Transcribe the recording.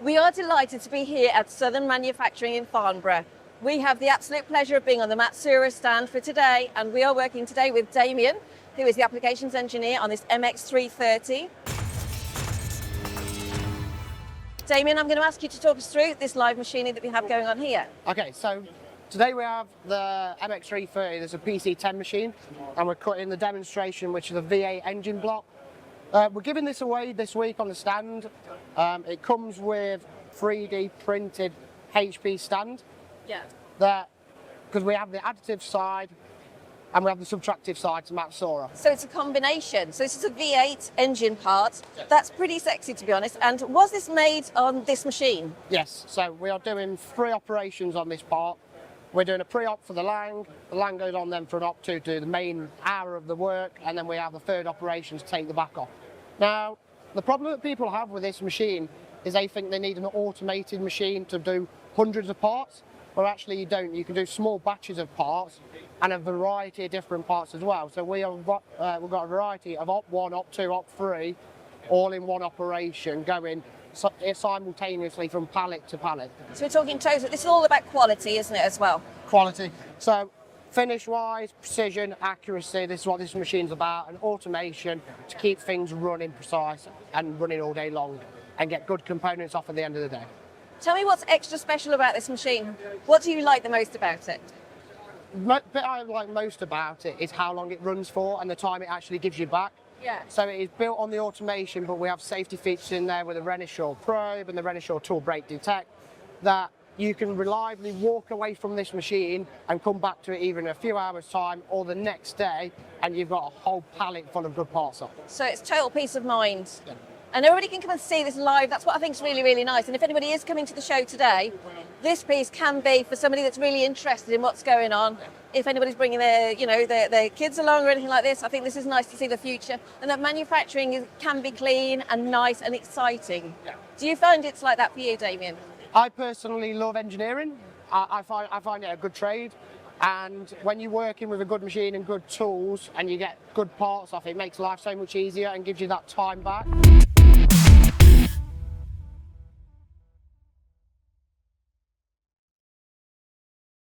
We are delighted to be here at Southern Manufacturing in Farnborough. We have the absolute pleasure of being on the Matsuura stand for today, and we are working today with Damien, who is the applications engineer on this MX-330. Damien, I'm going to ask you to talk us through this live machining that we have going on here. Okay, so today we have the MX-330, there's a PC10 machine, and we're cutting the demonstration, which is a V8 engine block. We're giving this away this week on the stand. It comes with 3D printed HP stand. Yeah. Because we have the additive side and we have the subtractive side to Matsuura. So it's a combination. So this is a V8 engine part. That's pretty sexy, to be honest. And was this made on this machine? Yes, so we are doing 3 operations on this part. We're doing a pre-op for the lang goes on then for an op to do the main hour of the work, and then we have the third operation to take the back off. Now, the problem that people have with this machine is they think they need an automated machine to do hundreds of parts. Well, actually you don't. You can do small batches of parts and a variety of different parts as well. So we've got a variety of Op 1, Op 2, Op 3, all in one operation going simultaneously from pallet to pallet. So we're talking total. This is all about quality, isn't it, as well? Quality. So finish-wise, precision, accuracy, this is what this machine's about, and automation to keep things running precise and running all day long and get good components off at the end of the day. Tell me what's extra special about this machine. What do you like the most about it? The bit I like most about it is how long it runs for and the time it actually gives you back. Yeah. So it is built on the automation, but we have safety features in there with the Renishaw probe and the Renishaw tool brake detect that you can reliably walk away from this machine and come back to it either in a few hours' time or the next day, and you've got a whole pallet full of good parts on. So it's total peace of mind. Yeah. And everybody can come and see this live. That's what I think is really, really nice. And if anybody is coming to the show today, this piece can be for somebody that's really interested in what's going on. If anybody's bringing their kids along or anything like this, I think this is nice to see the future. And that manufacturing can be clean and nice and exciting. Yeah. Do you find it's like that for you, Damien? I personally love engineering. I find it a good trade. And when you're working with a good machine and good tools and you get good parts off, it makes life so much easier and gives you that time back.